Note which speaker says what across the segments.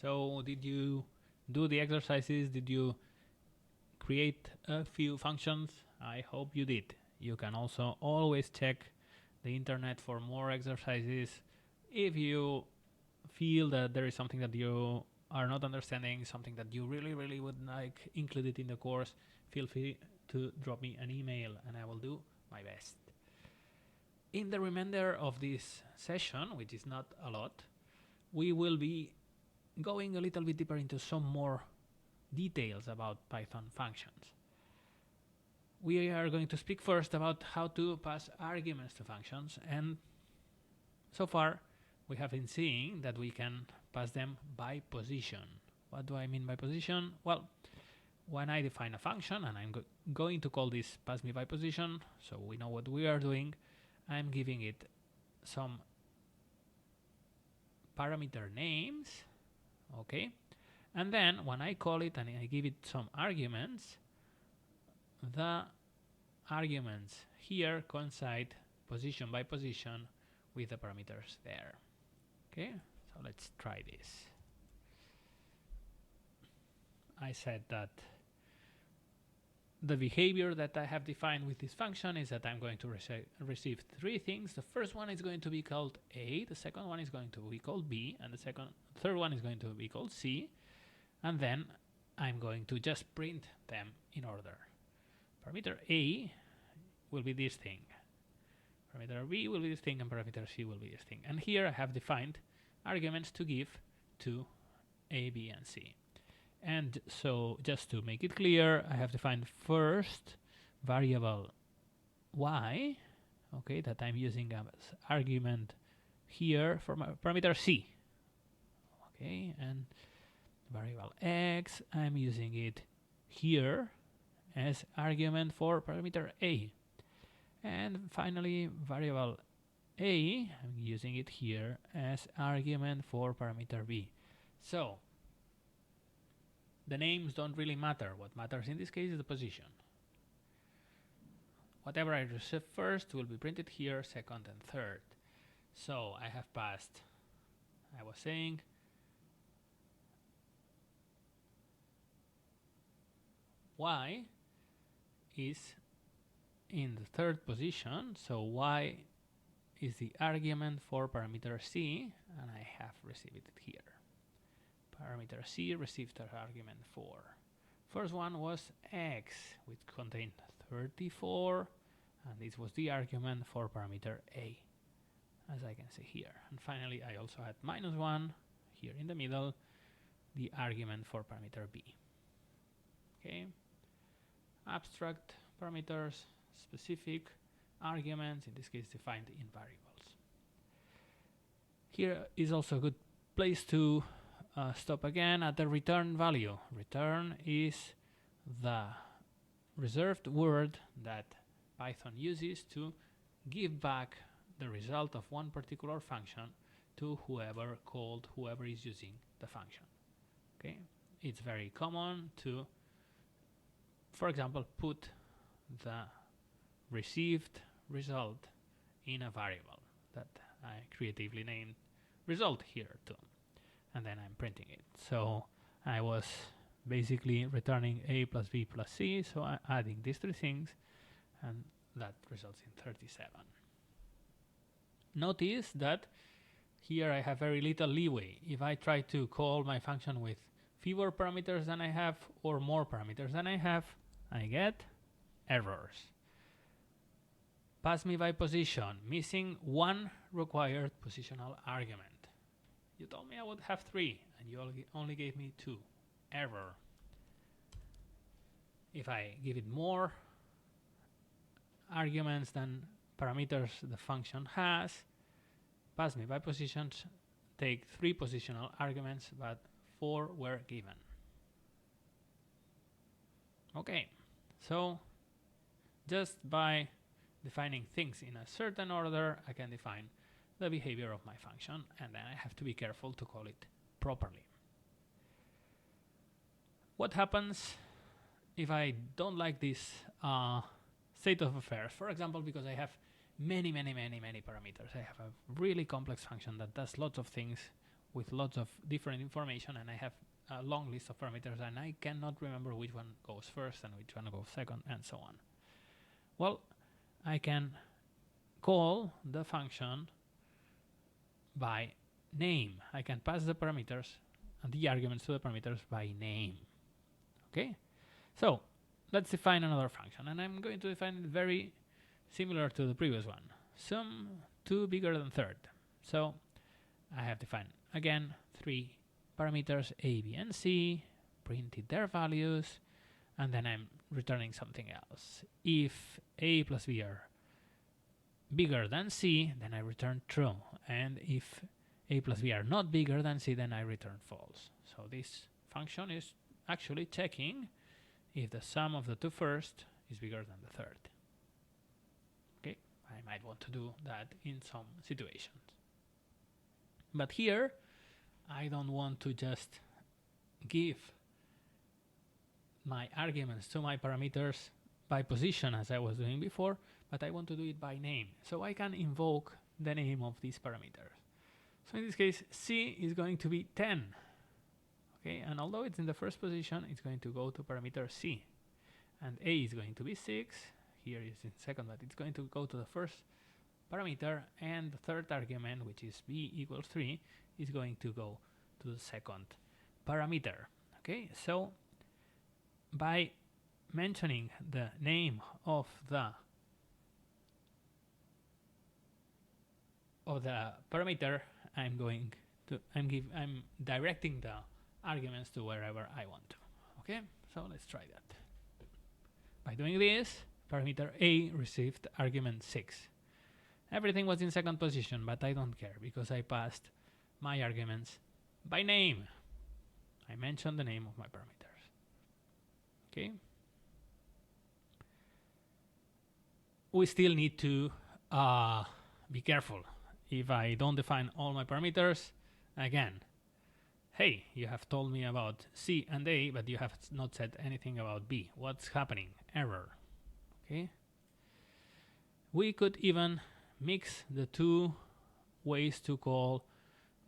Speaker 1: So did you do the exercises? Did you create a few functions? I hope you did. You can also always check the internet for more exercises. If you feel that there is something that you are not understanding, something that you really would like included in the course, feel free to drop me an email and I will do my best. In the remainder of this session, which is not a lot, we will be going a little bit deeper into some more details about Python functions. We are going to speak first about how to pass arguments to functions, and so far we have been seeing that we can pass them by position. What do I mean by position? Well, when I define a function, and I'm going to call this pass me by position, so we know what we are doing, I'm giving it some parameter names, okay? And then when I call it and I give it some arguments, the arguments here coincide position by position with the parameters there. Okay, so let's try this. I said that the behavior that I have defined with this function is that I'm going to receive three things. The first one is going to be called A, the second one is going to be called B, and the third one is going to be called C, and then I'm going to just print them in order. Parameter A will be this thing, parameter B will be this thing, and parameter C will be this thing. And here I have defined arguments to give to A, B, and C. And so just to make it clear, I have defined first variable y, okay, that I'm using as argument here for my parameter C, okay, and variable x, I'm using it here as argument for parameter A. And finally, variable A, I'm using it here as argument for parameter B. So the names don't really matter. What matters in this case is the position. Whatever I receive first will be printed here, second and third. So I have passed, I was saying, y is in the third position, so y is the argument for parameter C, and I have received it here. Parameter C received an argument 4. First one was x, which contained 34, and this was the argument for parameter A, as I can see here. And finally, I also had -1 here in the middle, the argument for parameter B. Okay, abstract parameters, specific arguments, in this case defined in variables. Here is also a good place to stop again at the return value. Return is the reserved word that Python uses to give back the result of one particular function to whoever is using the function. Okay, it's very common to, for example, put the received result in a variable that I creatively named result here too, and then I'm printing it. So I was basically returning A plus B plus C, so I'm adding these three things, and that results in 37. Notice that here I have very little leeway. If I try to call my function with fewer parameters than I have or more parameters than I have, I get errors. Pass me by position, missing one required positional argument. You told me I would have 3, and you only gave me 2. Error. If I give it more arguments than parameters the function has, pass me by positions, take 3 positional arguments, but 4 were given. Okay, so just by defining things in a certain order, I can define the behavior of my function, and then I have to be careful to call it properly. What happens if I don't like this state of affairs? For example, because I have many parameters. I have a really complex function that does lots of things with lots of different information, and I have a long list of parameters, and I cannot remember which one goes first and which one goes second, and so on. Well, I can call the function by name. I can pass the parameters and the arguments to the parameters by name. Okay, so let's define another function, and I'm going to define it very similar to the previous one. Sum 2 bigger than third. So I have defined again 3 parameters a, b, and c, printed their values, and then I'm returning something else. If a plus b are bigger than c, then I return true, and if a plus b are not bigger than c, then I return false. So this function is actually checking if the sum of the two first is bigger than the third. Okay, I might want to do that in some situations. But here, I don't want to just give my arguments to my parameters by position as I was doing before, but I want to do it by name. So I can invoke the name of these parameters. So in this case, c is going to be 10. Okay, and although it's in the first position, it's going to go to parameter c. And a is going to be 6. Here is in second, but it's going to go to the first parameter, and the third argument, which is b equals 3, is going to go to the second parameter. Okay, so by mentioning the name of the parameter, I'm directing the arguments to wherever I want to. Okay, so let's try that. By doing this, parameter a received argument 6. Everything was in second position, but I don't care because I passed my arguments by name. I mentioned the name of my parameters. Okay. We still need to be careful. If I don't define all my parameters, again, hey, you have told me about C and A, but you have not said anything about B. What's happening? Error. Okay. We could even mix the two ways to call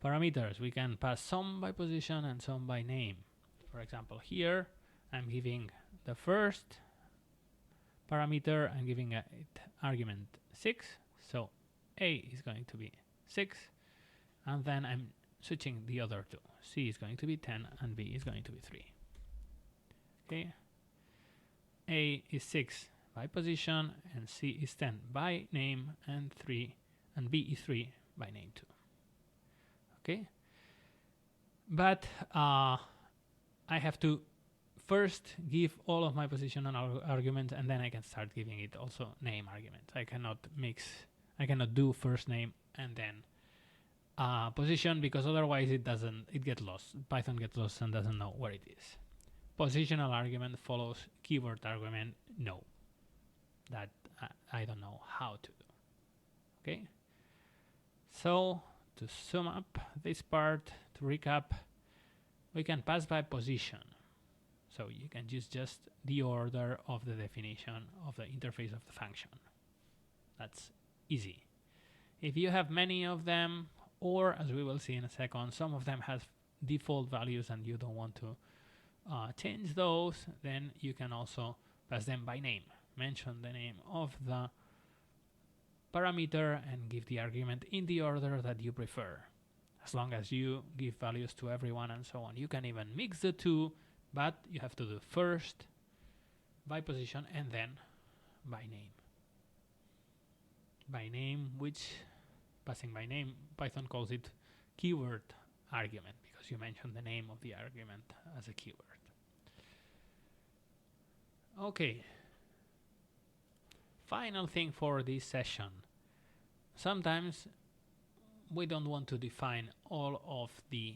Speaker 1: parameters. We can pass some by position and some by name. For example, here I'm giving the first parameter, I'm giving it argument 6, so A is going to be 6, and then I'm switching the other two. C is going to be 10 and B is going to be 3. Okay, A is 6 by position and C is 10 by name, and B is 3 by name too. Okay, but I have to first give all of my position and arguments, and then I can start giving it also name arguments. I cannot do first name and then position, because otherwise it gets lost. Python gets lost and doesn't know where it is. Positional argument follows keyword argument. No, that I don't know how to do. Okay, so to sum up this part, to recap, we can pass by position. So you can use just the order of the definition of the interface of the function. That's easy. If you have many of them, or as we will see in a second, some of them have default values and you don't want to change those, then you can also pass them by name. Mention the name of the parameter and give the argument in the order that you prefer, as long as you give values to everyone and so on. You can even mix the two, but you have to do first by position and then by name. By name, which passing by name, Python calls it keyword argument, because you mention the name of the argument as a keyword. Okay. Final thing for this session. Sometimes we don't want to define all of the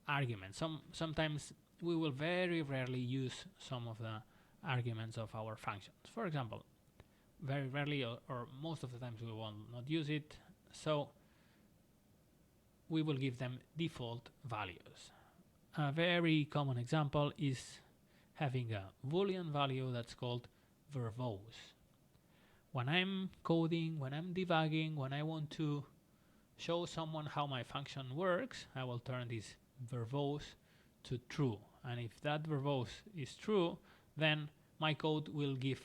Speaker 1: arguments. Sometimes we will very rarely use some of the arguments of our functions. For example, very rarely or most of the times we will not use it, so we will give them default values. A very common example is having a Boolean value that's called verbose. When I'm coding, when I'm debugging, when I want to show someone how my function works, I will turn this verbose to true. And if that verbose is true, then my code will give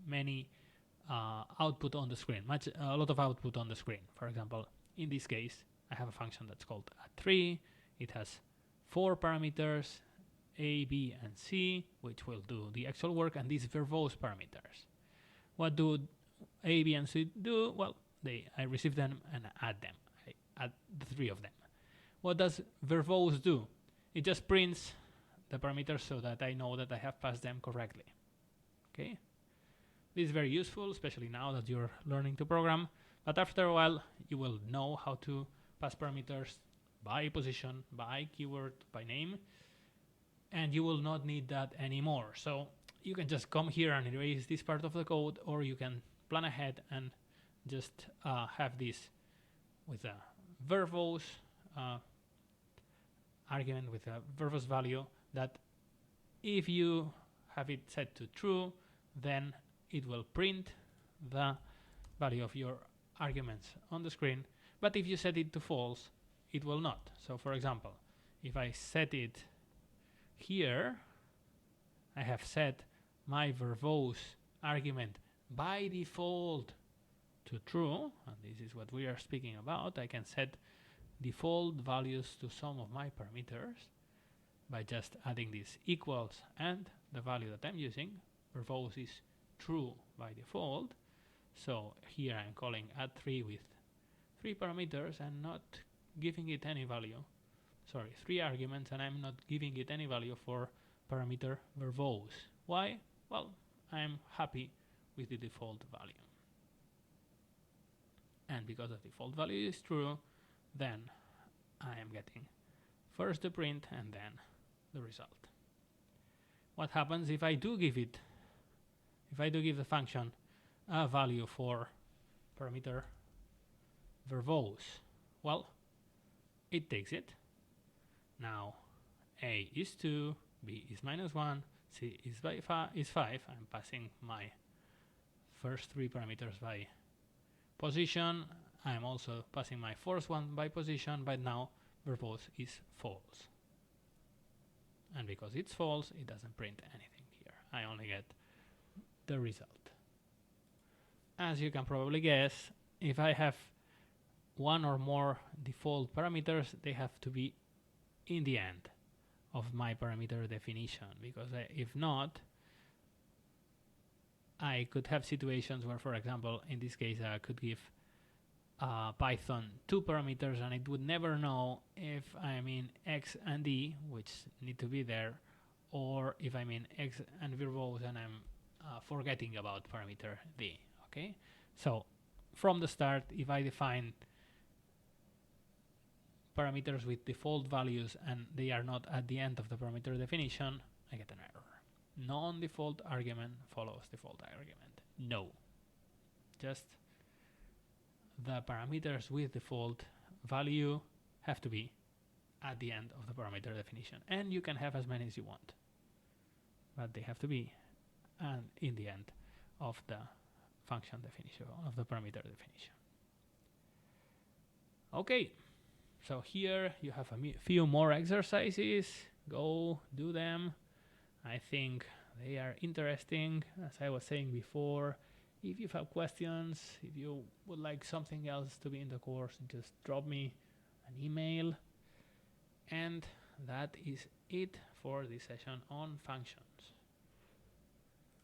Speaker 1: many output on the screen, a lot of output on the screen. For example, in this case, I have a function that's called add3. It has 4 parameters, A, B, and C, which will do the actual work, and these verbose parameters. What do A, B, and C do? Well, I receive them and add them. I add the 3 of them. What does verbose do? It just prints the parameters so that I know that I have passed them correctly. Okay? This is very useful, especially now that you're learning to program, but after a while you will know how to pass parameters by position, by keyword, by name, and you will not need that anymore. So you can just come here and erase this part of the code, or you can plan ahead and just have this with a verbose argument, with a verbose value, that if you have it set to true, then it will print the value of your arguments on the screen, but if you set it to false, it will not. So for example, if I set it here, I have set my verbose argument by default to true, and this is what we are speaking about. I can set default values to some of my parameters by just adding this equals and the value that I'm using. Verbose is true by default, so here I'm calling add3 with 3 parameters and not giving it any value. Sorry, 3 arguments, and I'm not giving it any value for parameter verbose. Why? Well, I'm happy with the default value. And because the default value is true, then I am getting first the print and then the result. What happens if I do give the function a value for parameter verbose? Well, it takes it. Now A is 2, B is -1, C is 5. I'm passing my first 3 parameters by position. I'm also passing my fourth one by position, but now verbose is false. And because it's false, it doesn't print anything here. I only get the result. As you can probably guess, if I have one or more default parameters, they have to be in the end of my parameter definition, because if not, I could have situations where, for example, in this case, I could give Python 2 parameters and it would never know if I'm in X and D, which need to be there, or if I'm in X and verbose and I'm forgetting about parameter D. Okay, so from the start, if I define parameters with default values and they are not at the end of the parameter definition, I get an error. Non-default argument follows default argument. No. Just the parameters with default value have to be at the end of the parameter definition. And you can have as many as you want, but they have to be in the end of the function definition, of the parameter definition. Okay. So here you have a few more exercises. Go do them. I think they are interesting. As I was saying before, if you have questions, if you would like something else to be in the course, just drop me an email. And that is it for this session on functions.